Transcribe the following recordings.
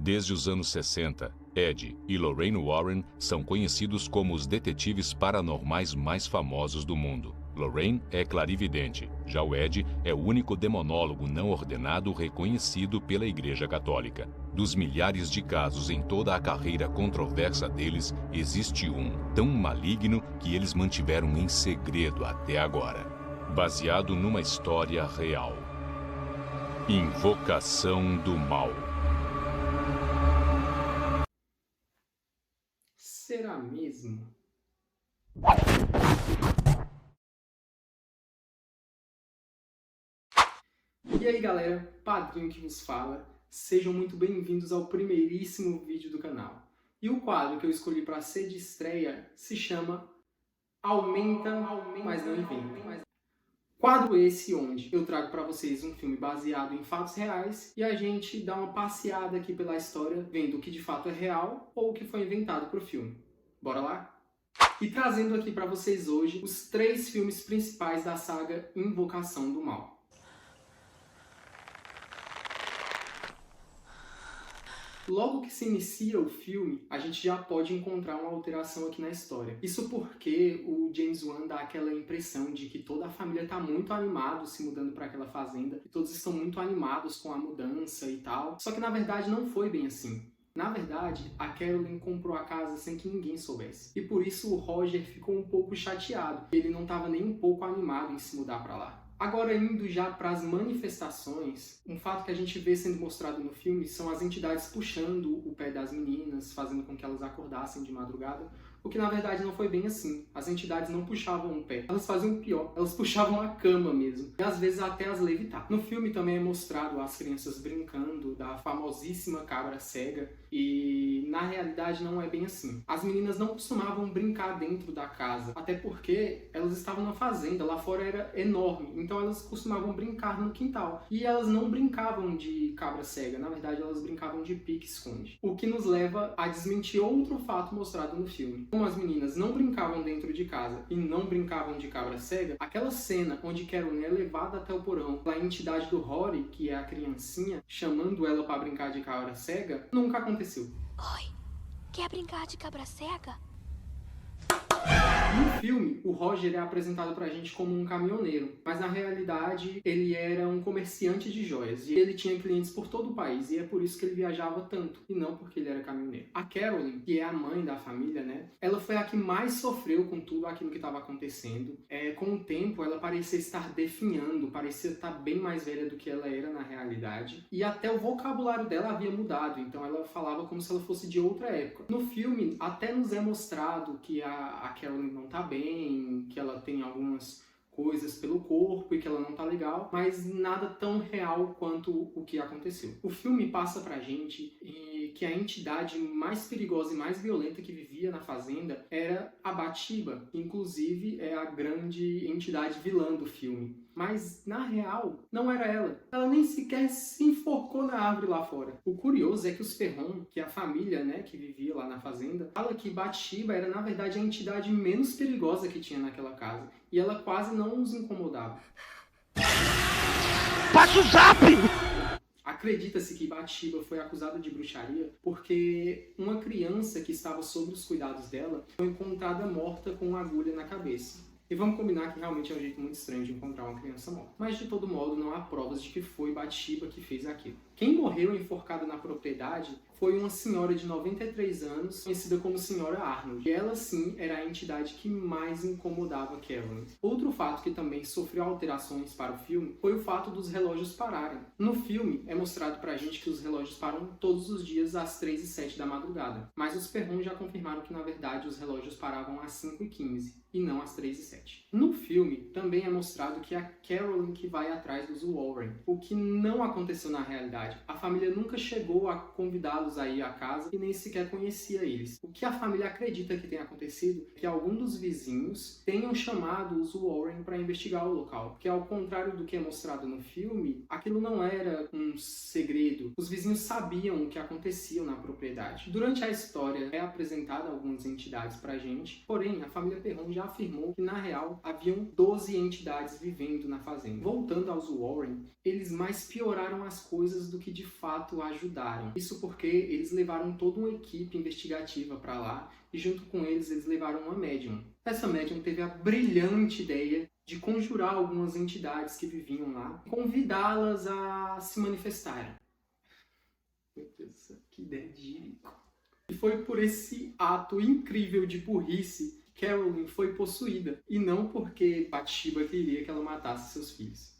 Desde os anos 60, Ed e Lorraine Warren são conhecidos como os detetives paranormais mais famosos do mundo. Lorraine é clarividente, já o Ed é o único demonólogo não ordenado reconhecido pela Igreja Católica. Dos milhares de casos em toda a carreira controversa deles, existe um tão maligno que eles mantiveram em segredo até agora. Baseado numa história real. Invocação do Mal. Será mesmo? E aí galera, Padrinho que vos fala, sejam muito bem-vindos ao primeiríssimo vídeo do canal. E o quadro que eu escolhi para ser de estreia se chama Aumenta, mas não inventa. Quadro esse onde eu trago para vocês um filme baseado em fatos reais e a gente dá uma passeada aqui pela história, vendo o que de fato é real ou o que foi inventado para o filme. Bora lá? E trazendo aqui para vocês hoje os 3 filmes principais da saga Invocação do Mal. Logo que se inicia o filme, a gente já pode encontrar uma alteração aqui na história. Isso porque o James Wan dá aquela impressão de que toda a família está muito animada se mudando para aquela fazenda, e todos estão muito animados com a mudança e tal. Só que na verdade não foi bem assim. Na verdade, a Carolyn comprou a casa sem que ninguém soubesse. E por isso o Roger ficou um pouco chateado. Ele não estava nem um pouco animado em se mudar para lá. Agora, indo já para as manifestações, um fato que a gente vê sendo mostrado no filme são as entidades puxando o pé das meninas, fazendo com que elas acordassem de madrugada, o que na verdade não foi bem assim. As entidades não puxavam o pé, elas faziam o pior, elas puxavam a cama mesmo, e às vezes até as levitar. No filme também é mostrado as crianças brincando da famosíssima cabra cega, e na realidade não é bem assim. As meninas não costumavam brincar dentro da casa, até porque elas estavam na fazenda, lá fora era enorme, então elas costumavam brincar no quintal. E elas não brincavam de cabra cega, na verdade elas brincavam de pique-esconde. O que nos leva a desmentir outro fato mostrado no filme. Como as meninas não brincavam dentro de casa e não brincavam de cabra cega, aquela cena onde Carolyn é levada até o porão pela entidade do Rory, que é a criancinha, chamando ela para brincar de cabra cega, nunca aconteceu. Oi, quer brincar de cabra cega? No filme, o Roger é apresentado pra gente como um caminhoneiro, mas na realidade ele era um comerciante de joias e ele tinha clientes por todo o país e é por isso que ele viajava tanto, e não porque ele era caminhoneiro. A Carolyn, que é a mãe da família, né, ela foi a que mais sofreu com tudo aquilo que estava acontecendo. Com o tempo, ela parecia estar definhando, parecia estar bem mais velha do que ela era na realidade, e até o vocabulário dela havia mudado, então ela falava como se ela fosse de outra época. No filme, até nos é mostrado que a Carolyn não tá bem, que ela tem algumas coisas pelo corpo e que ela não tá legal, mas nada tão real quanto o que aconteceu. O filme passa pra gente que a entidade mais perigosa e mais violenta que vivia na fazenda era a Bathsheba, que inclusive é a grande entidade vilã do filme. Mas, na real, não era ela. Ela nem sequer se enforcou na árvore lá fora. O curioso é que os Perron, que é a família, né, que vivia lá na fazenda, fala que Bathsheba era, na verdade, a entidade menos perigosa que tinha naquela casa. E ela quase não os incomodava. Passa o zap! Acredita-se que Bathsheba foi acusada de bruxaria porque uma criança que estava sob os cuidados dela foi encontrada morta com uma agulha na cabeça. E vamos combinar que realmente é um jeito muito estranho de encontrar uma criança morta. Mas de todo modo não há provas de que foi Bathsheba que fez aquilo. Quem morreu enforcada na propriedade foi uma senhora de 93 anos, conhecida como Senhora Arnold. E ela sim era a entidade que mais incomodava Carolyn. Outro fato que também sofreu alterações para o filme foi o fato dos relógios pararem. No filme é mostrado pra gente que os relógios param todos os dias às 3h07 da madrugada. Mas os Perron já confirmaram que na verdade os relógios paravam às 5h15 e não às 3h07. No filme também é mostrado que é a Carolyn que vai atrás dos Warren, o que não aconteceu na realidade. A família nunca chegou a convidá-los a ir à casa e nem sequer conhecia eles. O que a família acredita que tenha acontecido é que algum dos vizinhos tenham chamado os Warren para investigar o local, porque ao contrário do que é mostrado no filme, aquilo não era um segredo. Os vizinhos sabiam o que acontecia na propriedade. Durante a história é apresentada algumas entidades pra gente, porém a família Perron já afirmou que na real haviam 12 entidades vivendo na fazenda. Voltando aos Warren, eles mais pioraram as coisas do do que de fato ajudaram. Isso porque eles levaram toda uma equipe investigativa para lá e junto com eles levaram uma médium. Essa médium teve a brilhante ideia de conjurar algumas entidades que viviam lá e convidá-las a se manifestarem. Meu Deus, que ideia de jirico. E foi por esse ato incrível de burrice que Carolyn foi possuída, e não porque Bathsheba queria que ela matasse seus filhos.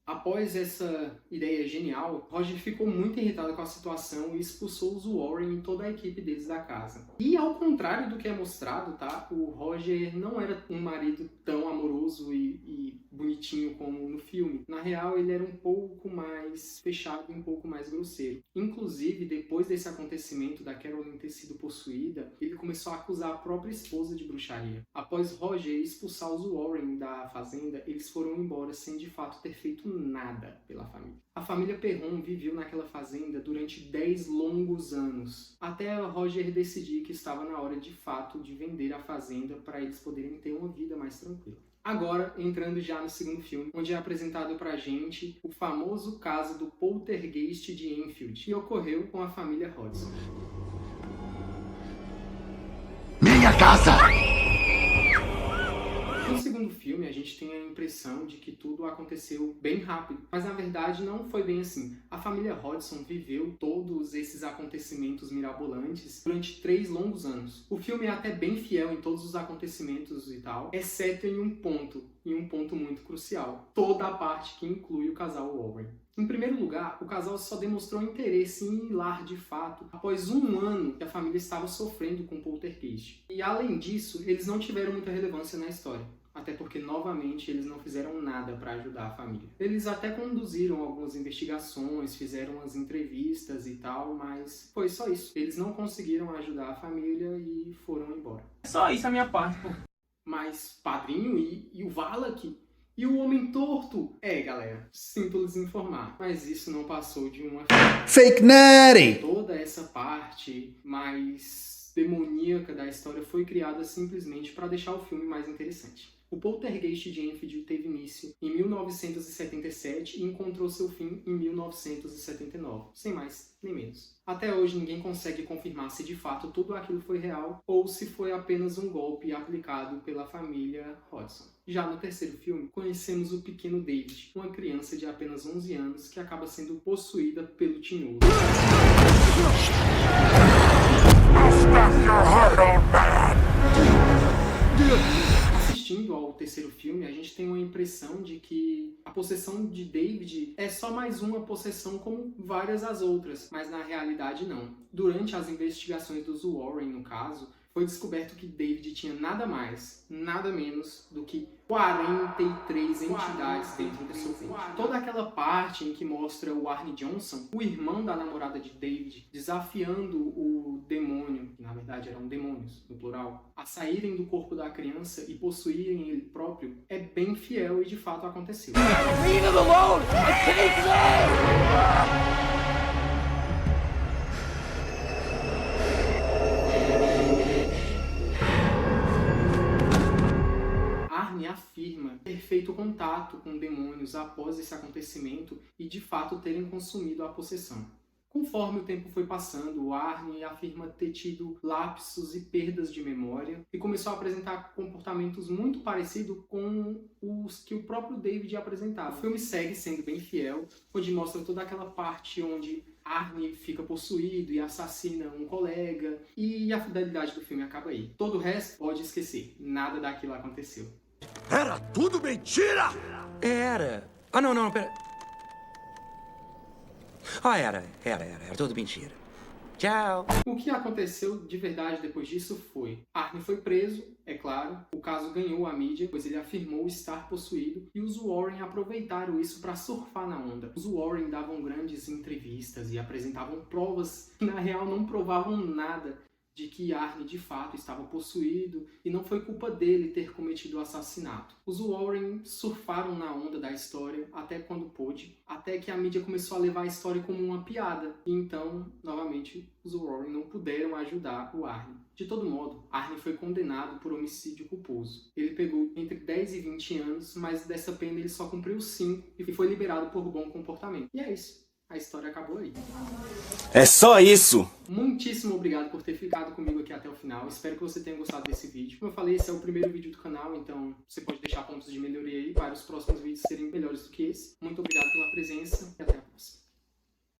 Após essa ideia genial, Roger ficou muito irritado com a situação e expulsou os Warren e toda a equipe deles da casa. E ao contrário do que é mostrado, tá? O Roger não era um marido tão amoroso e bonitinho como no filme. Na real, ele era um pouco mais fechado e um pouco mais grosseiro. Inclusive, depois desse acontecimento da Carolyn ter sido possuída, ele começou a acusar a própria esposa de bruxaria. Após Roger expulsar os Warren da fazenda, eles foram embora sem de fato ter feito nada pela família. A família Perron viveu naquela fazenda durante 10 longos anos, até Roger decidir que estava na hora de fato de vender a fazenda para eles poderem ter uma vida mais tranquila. Agora, entrando já no segundo filme, onde é apresentado pra gente o famoso caso do poltergeist de Enfield, que ocorreu com a família Hodgson. Minha casa! No segundo filme, a gente tem a impressão de que tudo aconteceu bem rápido, mas na verdade não foi bem assim. A família Hodgson viveu todos esses acontecimentos mirabolantes durante 3 longos anos. O filme é até bem fiel em todos os acontecimentos e tal, exceto em um ponto muito crucial: toda a parte que inclui o casal Warren. Em primeiro lugar, o casal só demonstrou interesse em ir lá de fato após 1 ano que a família estava sofrendo com o poltergeist. E além disso, eles não tiveram muita relevância na história. Até porque, novamente, eles não fizeram nada para ajudar a família. Eles até conduziram algumas investigações, fizeram umas entrevistas e tal, mas foi só isso. Eles não conseguiram ajudar a família e foram embora. Só isso a minha parte, pô. Mas Padrinho e o Valak e o Homem Torto? Galera, sinto lhes informar, mas isso não passou de uma Fake Nutty! Toda essa parte mais demoníaca da história foi criada simplesmente para deixar o filme mais interessante. O poltergeist de Enfield teve início em 1977 e encontrou seu fim em 1979, sem mais nem menos. Até hoje ninguém consegue confirmar se de fato tudo aquilo foi real ou se foi apenas um golpe aplicado pela família Hodgson. Já no terceiro filme, conhecemos o pequeno David, uma criança de apenas 11 anos que acaba sendo possuída pelo tinhoso. Assistindo ao terceiro filme, a gente tem uma impressão de que a possessão de David é só mais uma possessão como várias as outras, mas na realidade não. Durante as investigações dos Warren, no caso, foi descoberto que David tinha nada mais, nada menos do que 43 entidades dentro do seu peito. Toda aquela parte em que mostra o Arne Johnson, o irmão da namorada de David, desafiando o demônio, que na verdade eram demônios, no plural, a saírem do corpo da criança e possuírem ele próprio, é bem fiel e de fato aconteceu. Leave him alone! I can't play! Afirma ter feito contato com demônios após esse acontecimento e de fato terem consumido a possessão. Conforme o tempo foi passando, o Arne afirma ter tido lapsos e perdas de memória e começou a apresentar comportamentos muito parecidos com os que o próprio David apresentava. O filme segue sendo bem fiel, onde mostra toda aquela parte onde Arne fica possuído e assassina um colega, e a fidelidade do filme acaba aí. Todo o resto pode esquecer, nada daquilo aconteceu. Era tudo mentira! Era. Ah, não, pera. Ah, era tudo mentira. Tchau. O que aconteceu de verdade depois disso foi: Arne foi preso, é claro, o caso ganhou a mídia, pois ele afirmou estar possuído, e os Warren aproveitaram isso para surfar na onda. Os Warren davam grandes entrevistas e apresentavam provas que na real não provavam nada de que Arne de fato estava possuído e não foi culpa dele ter cometido o assassinato. Os Warren surfaram na onda da história até quando pôde, até que a mídia começou a levar a história como uma piada. E então, novamente, os Warren não puderam ajudar o Arne. De todo modo, Arne foi condenado por homicídio culposo. Ele pegou entre 10 e 20 anos, mas dessa pena ele só cumpriu 5 e foi liberado por bom comportamento. E é isso. a história acabou aí. É só isso! Muitíssimo obrigado por ter ficado comigo aqui até o final. Espero que você tenha gostado desse vídeo. Como eu falei, esse é o primeiro vídeo do canal, então você pode deixar pontos de melhoria aí para os próximos vídeos serem melhores do que esse. Muito obrigado pela presença e até a próxima.